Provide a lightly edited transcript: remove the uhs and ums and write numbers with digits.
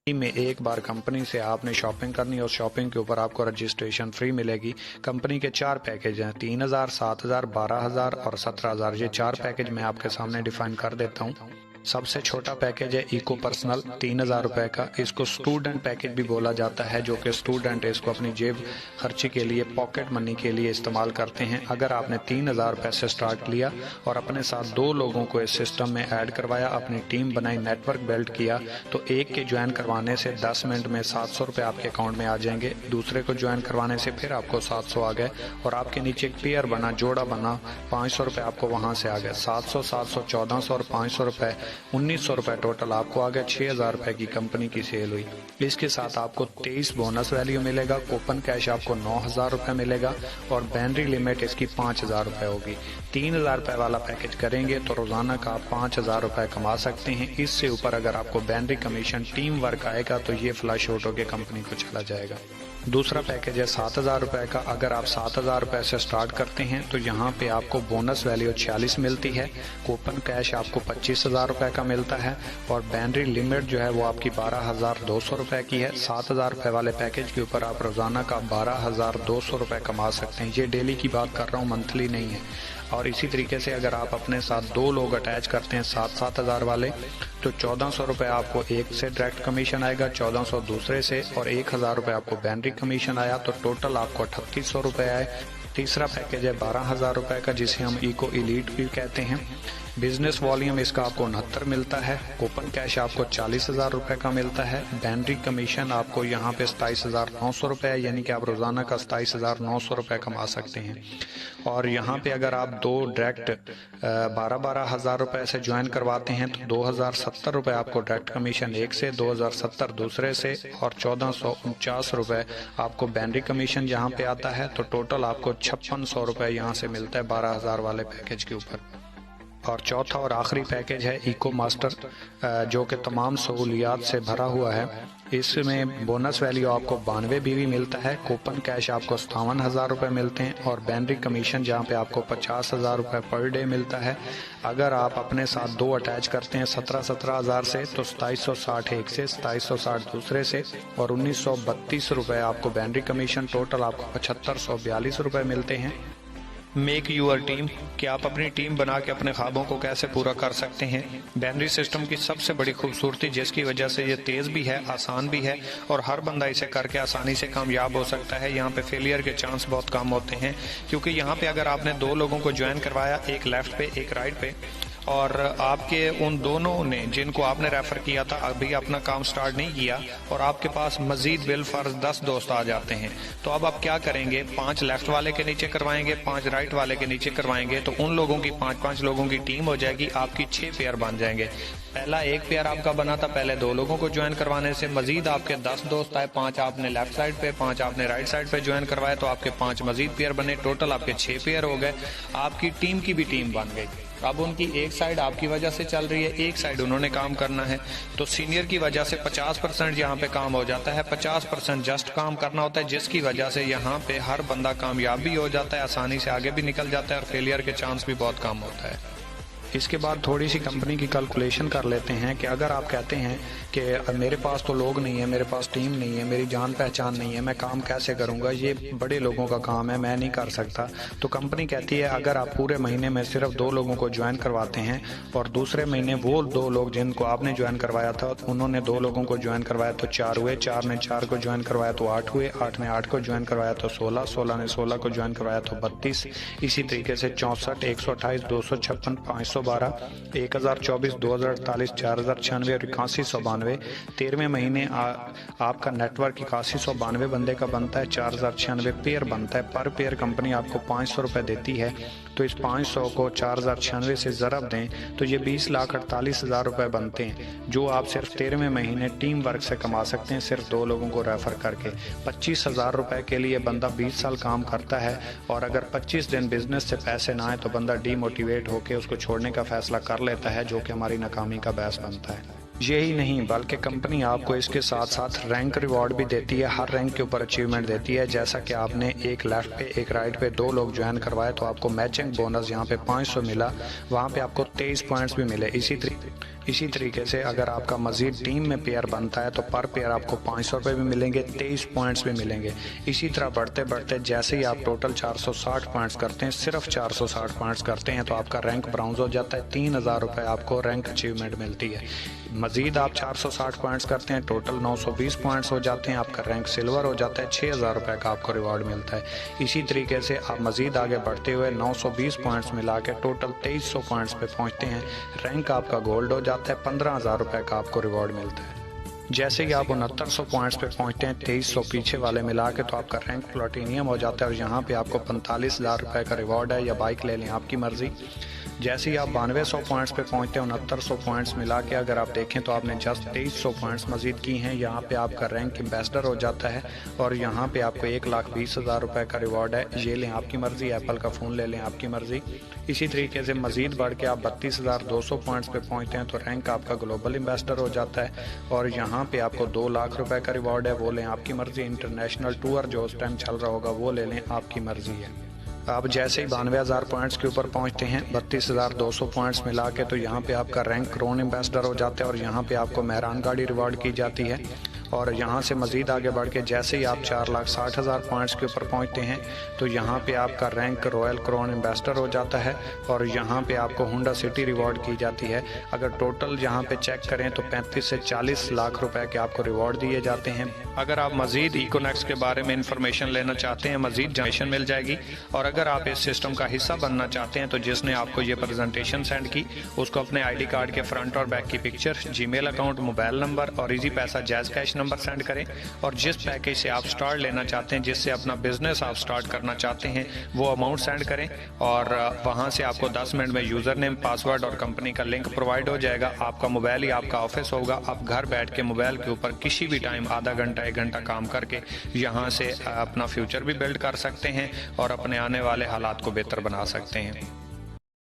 में एक बार कंपनी से आपने शॉपिंग करनी है और शॉपिंग के ऊपर आपको रजिस्ट्रेशन फ्री मिलेगी। कंपनी के 4 पैकेज हैं, 3000, 7000, 12000 और 17000। ये 4 पैकेज मैं आपके सामने डिफाइन कर देता हूँ। सबसे छोटा पैकेज है इको पर्सनल, 3000 रुपए का। इसको स्टूडेंट पैकेज भी बोला जाता है, जो कि स्टूडेंट इसको अपनी जेब खर्ची के लिए, पॉकेट मनी के लिए इस्तेमाल करते हैं। अगर आपने 3000 रुपए से स्टार्ट लिया और अपने साथ 2 लोगों को इस सिस्टम में ऐड करवाया, अपनी टीम बनाई, नेटवर्क बिल्ड किया, तो एक के ज्वाइन करवाने से 10 मिनट में 700 रुपये आपके अकाउंट में आ जाएंगे। दूसरे को ज्वाइन करवाने से फिर आपको 700 आ गए और आपके नीचे एक पेयर बना, जोड़ा बना, 500 रुपये आपको वहां से आ गए। 700, 700, 1400 और 500 रुपये, 1900 रुपये टोटल आपको आ गया। 6000 रुपये की कंपनी की सेल हुई। इसके साथ आपको 23 बोनस वैल्यू मिलेगा। कूपन कैश आपको 9000 रुपये मिलेगा और बैटरी लिमिट इसकी 5000 रुपये होगी। 3000 रुपये वाला पैकेज करेंगे तो रोजाना का आप 5000 रुपये कमा सकते हैं। इससे ऊपर अगर आपको बैटरी कमीशन, टीम वर्क आएगा तो ये फ्लश आउट होकर कंपनी को चला जाएगा। दूसरा पैकेज है 7000 रुपये का। अगर आप 7000 रुपये से स्टार्ट करते हैं तो यहाँ पे आपको बोनस वैल्यू 46 मिलती है। कूपन कैश आपको 25000 रुपये का मिलता है और बैटरी लिमिट जो है वो आपकी 12200 रुपये की है। 7000 रुपये वाले पैकेज के ऊपर आप रोजाना का 12200 रुपये कमा सकते हैं। ये डेली की बात कर रहा हूँ, मंथली नहीं है। और इसी तरीके से अगर आप अपने साथ 2 लोग अटैच करते हैं 7-7 वाले, तो 1400 रुपये आपको एक से डायरेक्ट कमीशन आएगा, 1400 दूसरे से और 1000 रुपये आपको बैटरी कमीशन आया, तो टोटल आपको 3800 रुपये आए। तीसरा पैकेज है 12000 रुपये का, जिसे हम इको एलीट भी कहते हैं। बिजनेस वॉल्यूम इसका आपको 69 मिलता है। कूपन कैश आपको 40000 रुपये का मिलता है। बैटरी कमीशन आपको यहाँ पे 27900 रुपये है, यानी कि आप रोजाना का 27900 रुपये कमा सकते हैं। और यहाँ पे अगर आप 2 डायरेक्ट 12-12 हजार रुपये से ज्वाइन करवाते हैं तो 2070 रुपये आपको डायरेक्ट कमीशन एक से, 2070 दूसरे से और 1449 रुपये आपको बैटरी कमीशन यहाँ पे आता है। तो टोटल आपको 5600 रुपये यहाँ से मिलता है 12000 वाले पैकेज के ऊपर। और चौथा और आखिरी पैकेज है इको मास्टर, जो कि तमाम सहूलियात से भरा हुआ है। इसमें बोनस वैल्यू आपको 92 बीवी मिलता है। कूपन कैश आपको 57,000 रुपये मिलते हैं और बैटरी कमीशन जहां पे आपको 50,000 रुपये पर डे मिलता है। अगर आप अपने साथ 2 अटैच करते हैं 17,000 से, तो 2760 एक से, 2760 दूसरे से और 1932 रुपये आपको बैटरी कमीशन। टोटल आपको 7542 रुपये मिलते हैं। मेक यूअर टीम, कि आप अपनी टीम बना के अपने ख्वाबों को कैसे पूरा कर सकते हैं। बैनरी सिस्टम की सबसे बड़ी खूबसूरती, जिसकी वजह से ये तेज़ भी है, आसान भी है और हर बंदा इसे करके आसानी से कामयाब हो सकता है। यहाँ पे फेलियर के चांस बहुत कम होते हैं, क्योंकि यहाँ पे अगर आपने 2 लोगों को ज्वाइन करवाया, एक लेफ्ट पे एक राइट पे, और आपके उन दोनों ने जिनको आपने रेफर किया था अभी अपना काम स्टार्ट नहीं किया और आपके पास मजीद बिल फर्ज 10 दोस्त आ जाते हैं, तो अब आप क्या करेंगे? 5 लेफ्ट वाले के नीचे करवाएंगे, 5 राइट वाले के नीचे करवाएंगे, तो उन लोगों की 5-5 लोगों की टीम हो जाएगी। आपकी 6 पेयर बन जाएंगे। पहला एक पेयर आपका बना था पहले 2 लोगों को ज्वाइन करवाने से, मजीद आपके 10 दोस्त आए, 5 आपने लेफ्ट साइड पे, 5 आपने राइट साइड पे ज्वाइन करवाए, तो आपके 5 मजीद पेयर बने। टोटल आपके 6 पेयर हो गए। आपकी टीम की भी टीम बन गई। अब उनकी एक साइड आपकी वजह से चल रही है, एक साइड उन्होंने काम करना है, तो सीनियर की वजह से 50% यहाँ पे काम हो जाता है, 50% जस्ट काम करना होता है, जिसकी वजह से यहाँ पे हर बंदा कामयाब भी हो जाता है, आसानी से आगे भी निकल जाता है और फेलियर के चांस भी बहुत कम होता है। इसके बाद थोड़ी सी कंपनी की कैलकुलेशन कर लेते हैं कि अगर आप कहते हैं कि मेरे पास तो लोग नहीं है, मेरे पास टीम नहीं है, मेरी जान पहचान नहीं है, मैं काम कैसे करूंगा, ये बड़े लोगों का काम है, मैं नहीं कर सकता। तो कंपनी कहती है अगर आप पूरे महीने में सिर्फ 2 लोगों को ज्वाइन करवाते हैं और दूसरे महीने वो 2 लोग जिनको आपने ज्वाइन करवाया था उन्होंने 2 लोगों को ज्वाइन करवाया तो 4 हुए, 4 ने 4 को ज्वाइन करवाया तो 8 हुए, 8 ने 8 को ज्वाइन करवाया तो 16, 16 ने 16 को ज्वाइन करवाया तो 32, इसी तरीके से 64, 128, 256, 512, 1024, 2048, 4096 और 8192। 13वें महीने आपका नेटवर्क 8192 बंदे का बनता है, 4096 पेयर बनता है। पर पेयर कंपनी आपको 500 रुपये देती है, तो इस 500 को 4096 से ज़रब दें तो ये 20,48,000 रुपये बनते हैं, जो आप सिर्फ 13वें महीने टीम वर्क से कमा सकते हैं, सिर्फ 2 लोगों को रेफर करके। 25,000 रुपये के लिए बंदा 20 साल काम करता है और अगर 25 दिन बिजनेस से पैसे ना आए तो बंदा डीमोटिवेट होकर उसको छोड़ने का फैसला कर लेता है, जो कि हमारी नाकामी का बायस बनता है। यही नहीं बल्कि कंपनी आपको इसके साथ साथ रैंक रिवॉर्ड भी देती है, हर रैंक के ऊपर अचीवमेंट देती है। जैसा कि आपने एक लेफ्ट पे एक राइट पे 2 लोग ज्वाइन करवाए तो आपको मैचिंग बोनस यहाँ पे 500 मिला, वहाँ पे आपको 23 पॉइंट्स भी मिले। इसी तरीके से अगर आपका मज़ीद टीम में पेयर बनता है तो पर पेयर आपको 500 रुपये भी मिलेंगे, 23 पॉइंट्स भी मिलेंगे। इसी तरह बढ़ते बढ़ते जैसे ही आप टोटल 460 पॉइंट्स करते हैं, सिर्फ 460 पॉइंट्स करते हैं, तो आपका रैंक ब्राउन्ज हो जाता है। 3000 रुपये आपको रैंक अचीवमेंट मिलती है। मज़ीद आप 460 पॉइंट्स करते हैं, टोटल 920 पॉइंट्स हो जाते हैं, आपका रैंक सिल्वर हो जाता है। 6000 रुपये का आपको रिवॉर्ड मिलता है। इसी तरीके से आप मज़ीद आगे बढ़ते हुए 920 पॉइंट्स मिला के टोटल 2300 पॉइंट्स पे पहुंचते हैं, रैंक आपका गोल्ड हो जाता है। 15000 रुपये का आपको रिवॉर्ड मिलता है। जैसे ही आप 6900 पॉइंट्स पे पहुंचते हैं, 2300 पीछे वाले मिला के, तो आपका रैंक प्लैटिनियम हो जाता है और यहाँ पे आपको 45,000 रुपये का रिवॉर्ड है, या बाइक ले लें, आपकी मर्ज़ी। जैसे ही आप 9200 पॉइंट्स पे पहुंचते हैं, 6900 पॉइंट्स मिला के अगर आप देखें तो आपने जस्ट 2300 पॉइंट्स मजीद की हैं। यहाँ पे आपका रैंक एम्बेसडर हो जाता है और यहाँ पे आपको 1,20,000 रुपये का रिवॉर्ड है। ये लें, आपकी मर्ज़ी, एप्पल का फ़ोन ले लें, आपकी मर्ज़ी। इसी तरीके से मज़ीद बढ़ के आप 32,200 पॉइंट्स पे पहुँचते हैं तो रैंक आपका ग्लोबल एम्बेसडर हो जाता है और यहाँ पे आपको 2 लाख रुपए का रिवॉर्ड है, वो लें, आपकी मर्ज़ी। इंटरनेशनल टूर जो उस टाइम चल रहा होगा वो ले लें, आपकी मर्ज़ी है। आप जैसे ही 92,000 पॉइंट्स के ऊपर पहुंचते हैं, 32,200 पॉइंट्स मिला के, तो यहाँ पे आपका रैंक क्रोन एम्बेसडर हो जाता है और यहाँ पे आपको मेहरान गाड़ी रिवॉर्ड की जाती है। और यहाँ से मज़ीद आगे बढ़ के जैसे ही आप 4,60,000 पॉइंट्स के ऊपर पहुँचते हैं तो यहाँ पे आपका रैंक रॉयल क्राउन एम्बेसडर हो जाता है और यहाँ पे आपको होंडा सिटी रिवॉर्ड की जाती है। अगर टोटल यहाँ पे चेक करें तो 35 से 40 लाख रुपए के आपको रिवॉर्ड दिए जाते हैं। अगर आप मज़ीद इकोनेक्स के बारे में इंफॉर्मेशन लेना चाहते हैं, मज़ीद जानकारी मिल जाएगी। और अगर आप इस सिस्टम का हिस्सा बनना चाहते हैं तो जिसने आपको ये प्रेजेंटेशन सेंड की उसको अपने ID कार्ड के फ्रंट और बैक की picture, Gmail account, mobile number और इजी पैसा जैज़ कैश नंबर सेंड करें। और जिस पैकेज से आप स्टार्ट लेना चाहते हैं, जिससे अपना बिजनेस आप स्टार्ट करना चाहते हैं, वो अमाउंट सेंड करें और वहां से आपको 10 मिनट में यूज़र नेम, पासवर्ड और कंपनी का लिंक प्रोवाइड हो जाएगा। आपका मोबाइल ही आपका ऑफिस होगा। आप घर बैठ के मोबाइल के ऊपर किसी भी टाइम आधा घंटा 1 घंटा काम करके यहाँ से अपना फ्यूचर भी बिल्ड कर सकते हैं और अपने आने वाले हालात को बेहतर बना सकते हैं।